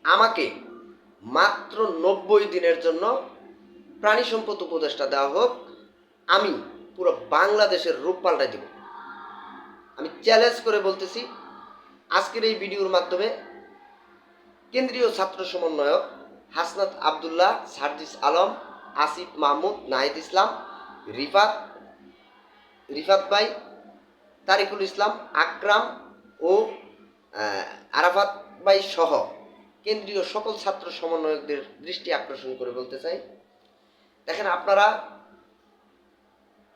আমাকে মাত্র 90 দিনের জন্য প্রাণী সম্পদ উপদেষ্টা দেওয়া হোক, আমি পুরো বাংলাদেশের রূপ পাল্টাই দেব। আমি চ্যালেঞ্জ করে বলতেছি, আজকের এই ভিডিওর মাধ্যমে কেন্দ্রীয় ছাত্র সমন্বয়ক হাসনাত আবদুল্লাহ, সার্জিস আলম, আসিফ মাহমুদ, নাহিদ ইসলাম, রিফাত ভাই, তারিকুল ইসলাম, আকরাম ও আরাফাত ভাই সহ কেন্দ্রীয় সকল ছাত্র সমন্বয়কদের দৃষ্টি আকর্ষণ করে বলতে চাই, দেখেন, আপনারা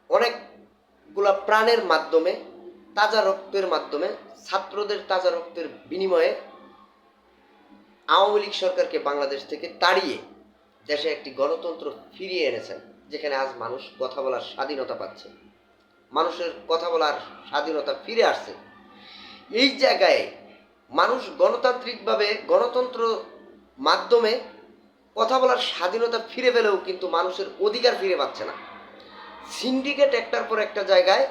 অনেকগুলা প্রাণের মাধ্যমে, তাজা রক্তের মাধ্যমে, ছাত্রদের তাজা রক্তের বিনিময়ে আওয়ামী লীগ সরকারকে বাংলাদেশ থেকে তাড়িয়ে দেশে একটি গণতন্ত্র ফিরিয়ে এনেছেন, যেখানে আজ মানুষ কথা বলার স্বাধীনতা পাচ্ছে, মানুষের কথা বলার স্বাধীনতা ফিরে আসছে। এই জায়গায় মানুষ গণতান্ত্রিকভাবে, গণতন্ত্র মাধ্যমে কথা বলার স্বাধীনতা ফিরে পেলেও কিন্তু মানুষের অধিকার ফিরে পাচ্ছে না। সিন্ডিকেট একটার পর একটা জায়গায়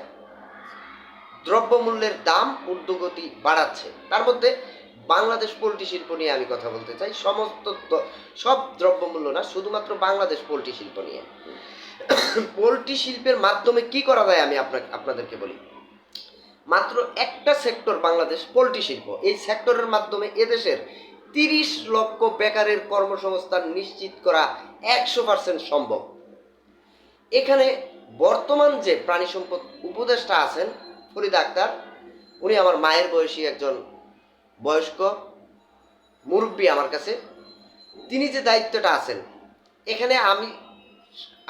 দ্রব্যমূল্যের দাম ঊর্ধ্বগতি বাড়াচ্ছে। তার মধ্যে বাংলাদেশ পোল্ট্রি শিল্প নিয়ে আমি কথা বলতে চাই। সব দ্রব্যমূল্য না, শুধুমাত্র বাংলাদেশ পোল্ট্রি শিল্প নিয়ে। পোল্ট্রি শিল্পের মাধ্যমে কি করা যায় আমি আপনাদেরকে বলি। মাত্র একটা সেক্টর বাংলাদেশ পোল্ট্রি শিল্প, এই সেক্টরের মাধ্যমে এদেশের 30 লক্ষ বেকারের কর্মসংস্থান নিশ্চিত করা 100% সম্ভব। এখানে বর্তমান যে প্রাণী সম্পদ উপদেষ্টা আছেন ফরিদা আক্তার, উনি আমার মায়ের বয়সী একজন বয়স্ক মুরব্বী আমার কাছে। তিনি যে দায়িত্বটা আছেন, এখানে আমি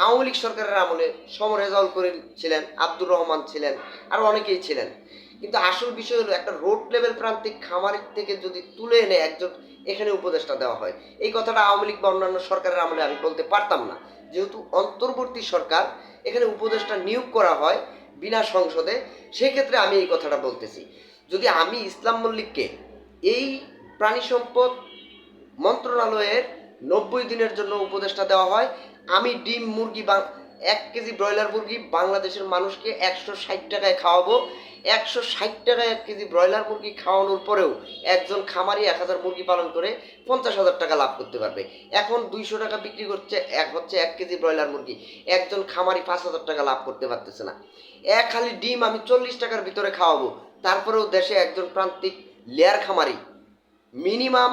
আওয়ামী লীগ সরকারের আমলে সমর রেজাউল করিম ছিলেন, আব্দুর রহমান ছিলেন, আর অনেকেই ছিলেন, কিন্তু আসল বিষয় হলো একটা রোড লেভেল প্রান্তিক খামারের থেকে যদি তুলে এনে একজন এখানে উপদেষ্টা দেওয়া হয়, এই কথাটা আওয়ামী লীগ বা অন্যান্য সরকারের আমলে আমি বলতে পারতাম না। যেহেতু অন্তর্বর্তী সরকার, এখানে উপদেষ্টা নিয়োগ করা হয় বিনা সংসদে, সেক্ষেত্রে আমি এই কথাটা বলতেছি। যদি আমি ইসলাম মল্লিককে এই প্রাণী সম্পদ মন্ত্রণালয়ের 90 দিনের জন্য উপদেষ্টা দেওয়া হয়, আমি ডিম মুরগি 1 কেজি ব্রয়লার মুরগি বাংলাদেশের মানুষকে 160 টাকায় খাওয়াবো। 160 টাকায় 1 কেজি ব্রয়লার মুরগি খাওয়ানোর পরেও একজন খামারি 1000 মুরগি পালন করে 50,000 টাকা লাভ করতে পারবে। এখন 200 টাকা বিক্রি করছে হচ্ছে 1 কেজি ব্রয়লার মুরগি, একজন খামারি 5,000 টাকা লাভ করতে পারতেছে না। খালি ডিম আমি 40 টাকার ভিতরে খাওয়াবো, তারপরেও দেশে একজন প্রান্তিক লেয়ার খামারি মিনিমাম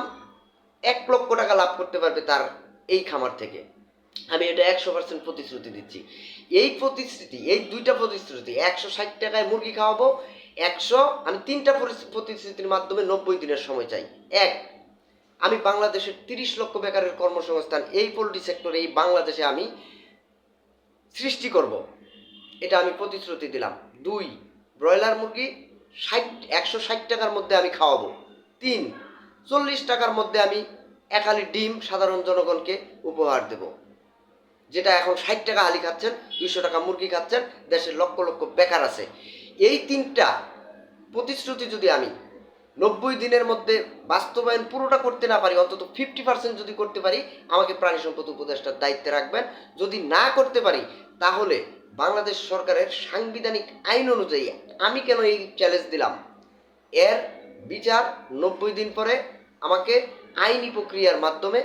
1 লক্ষ টাকা লাভ করতে পারবে তার এই খামার থেকে। আমি এটা 100% প্রতিশ্রুতি দিচ্ছি। এই দুইটা প্রতিশ্রুতি, 160 টাকায় মুরগি খাওয়াবো, আমি 3টা প্রতিশ্রুতির মাধ্যমে 90 দিনের সময় চাই। আমি বাংলাদেশের 30 লক্ষ বেকারের কর্মসংস্থান এই পোল্ট্রি সেক্টরে, এই বাংলাদেশে আমি সৃষ্টি করব, এটা আমি প্রতিশ্রুতি দিলাম। 2, ব্রয়লার মুরগি 160 টাকার মধ্যে আমি খাওয়াবো। 3, 40 টাকার মধ্যে আমি হালি ডিম সাধারণ জনগণকে উপহার দেব, যেটা এখন 60 টাকা হালি খাচ্ছেন, 200 টাকা মুরগি খাচ্ছেন, দেশের লক্ষ লক্ষ বেকার আছে। এই 3টা প্রতিশ্রুতি যদি আমি 90 দিনের মধ্যে বাস্তবায়ন পুরোটা করতে না পারি, অন্তত 50% যদি করতে পারি, আমাকে প্রাণী সম্পদ উপদেষ্টার দায়িত্বে রাখবেন। যদি না করতে পারি, তাহলে বাংলাদেশ সরকারের সাংবিধানিক আইন অনুযায়ী আমি কেন এই চ্যালেঞ্জ দিলাম, এর বিচার 90 দিন পরে আমাকে আইনি প্রক্রিয়ার মাধ্যমে,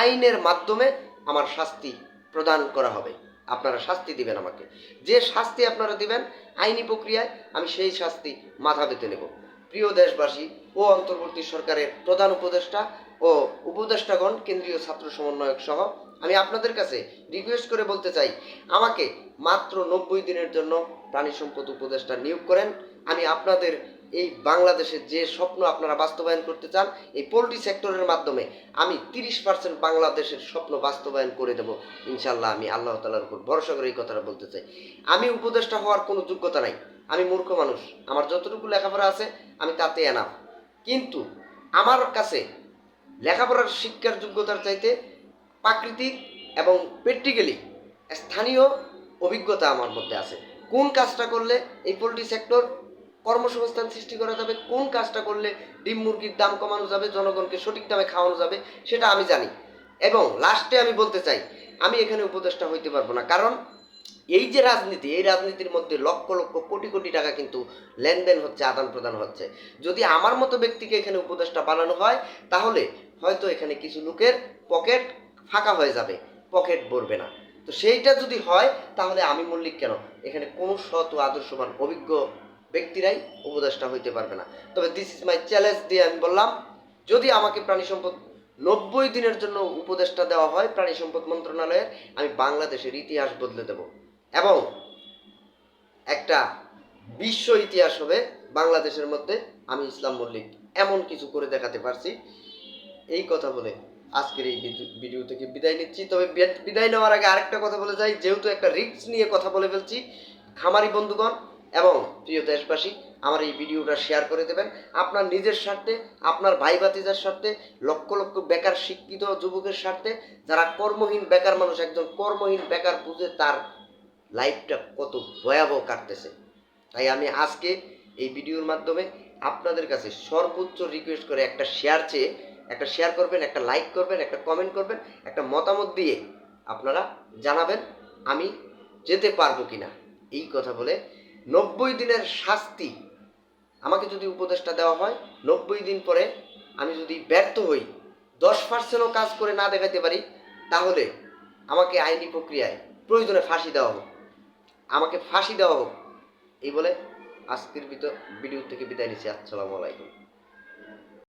আইনের মাধ্যমে আমার শাস্তি প্রদান করা হবে। আপনারা শাস্তি দিবেন আমাকে, যে শাস্তি আপনারা দিবেন আইনি প্রক্রিয়ায়, আমি সেই শাস্তি মাথা পেতে নেব। প্রিয় দেশবাসী ও অন্তর্বর্তী সরকারের প্রধান উপদেষ্টা ও উপদেষ্টাগণ, কেন্দ্রীয় ছাত্র সমন্বয়ক সহ আমি আপনাদের কাছে রিকোয়েস্ট করে বলতে চাই, আমাকে মাত্র 90 দিনের জন্য প্রাণী সম্পদ উপদেষ্টা নিয়োগ করেন। আমি আপনাদের এই বাংলাদেশের যে স্বপ্ন আপনারা বাস্তবায়ন করতে চান, এই পোল্ট্রি সেক্টরের মাধ্যমে আমি 30% বাংলাদেশের স্বপ্ন বাস্তবায়ন করে দেব ইনশাল্লাহ। আমি আল্লাহ তাআলার উপর ভরসা করে এই কথাটা বলতে চাই। আমি উপদেষ্টা হওয়ার কোনো যোগ্যতা নাই, আমি মূর্খ মানুষ, আমার যতটুকু লেখাপড়া আছে আমি তাতে এনাফ। কিন্তু আমার কাছে লেখাপড়ার শিক্ষার যোগ্যতার চাইতে প্রাকৃতিক এবং প্র্যাকটিক্যালি স্থানীয় অভিজ্ঞতা আমার মধ্যে আছে। কোন কাজটা করলে এই পোল্ট্রি সেক্টর কর্মসংস্থান সৃষ্টি করা যাবে, কোন কাজটা করলে ডিম মুরগির দাম কমানো যাবে, জনগণকে সঠিক দামে খাওয়ানো যাবে, সেটা আমি জানি। এবং লাস্টে আমি বলতে চাই, আমি এখানে উপদেষ্টা হইতে পারবো না, কারণ এই যে রাজনীতি, এই রাজনীতির মধ্যে লক্ষ লক্ষ কোটি কোটি টাকা কিন্তু লেনদেন হচ্ছে, আদান প্রদান হচ্ছে। যদি আমার মতো ব্যক্তিকে এখানে উপদেষ্টা বানানো হয়, তাহলে হয়তো এখানে কিছু লোকের পকেট ফাঁকা হয়ে যাবে, পকেট ভরবে না। তো সেইটা যদি হয় তাহলে আমি মল্লিক কেন, এখানে কোনো সৎ ও আদর্শবান অভিজ্ঞ ব্যক্তিরাই উপদেষ্টা হইতে পারবে না। তবে দিস ইজ মাই চ্যালেঞ্জ দিয়ে আমি বললাম, যদি আমাকে প্রাণী সম্পদ 90 দিনের জন্য উপদেষ্টা দেওয়া হয় প্রাণী সম্পদ মন্ত্রণালয়ের, আমি বাংলাদেশের ইতিহাস বদলে দেব এবং একটা বিশ্ব ইতিহাস হবে বাংলাদেশের মধ্যে। আমি ইসলাম মল্লিক এমন কিছু করে দেখাতে পারছি। এই কথা বলে আজকের এই ভিডিও থেকে বিদায় নিচ্ছি। তবে বিদায় নেওয়ার আগে আরেকটা কথা বলে যাই, যেহেতু একটা রিস্ক নিয়ে কথা বলে ফেলছি, খামারি বন্ধুগণ এবং প্রিয় দেশবাসী, আমার এই ভিডিওটা শেয়ার করে দেবেন আপনার নিজের স্বার্থে, আপনার ভাই ভাতিজার স্বার্থে, লক্ষ লক্ষ বেকার শিক্ষিত যুবকের স্বার্থে, যারা কর্মহীন বেকার মানুষ, একজন কর্মহীন বেকার বুঝে তার লাইফটা কত ভয়াবহ কাটতেছে। তাই আমি আজকে এই ভিডিওর মাধ্যমে আপনাদের কাছে সর্বোচ্চ রিকোয়েস্ট করে একটা শেয়ার চেয়ে, একটা শেয়ার করবেন, একটা লাইক করবেন, একটা কমেন্ট করবেন, একটা মতামত দিয়ে আপনারা জানাবেন আমি যেতে পারবো কিনা। এই কথা বলে 90 দিনের শাস্তি, আমাকে যদি উপদেশটা দেওয়া হয় 90 দিন পরে আমি যদি ব্যর্থ হই, 10%ও কাজ করে না দেখাতে পারি, তাহলে আমাকে আইনি প্রক্রিয়ায় প্রয়োজনে ফাঁসি দেওয়া হোক, আমাকে ফাঁসি দেওয়া হোক। এই বলে আজকের ভিডিও থেকে বিদায় নিচ্ছি। আসসালামু আলাইকুম।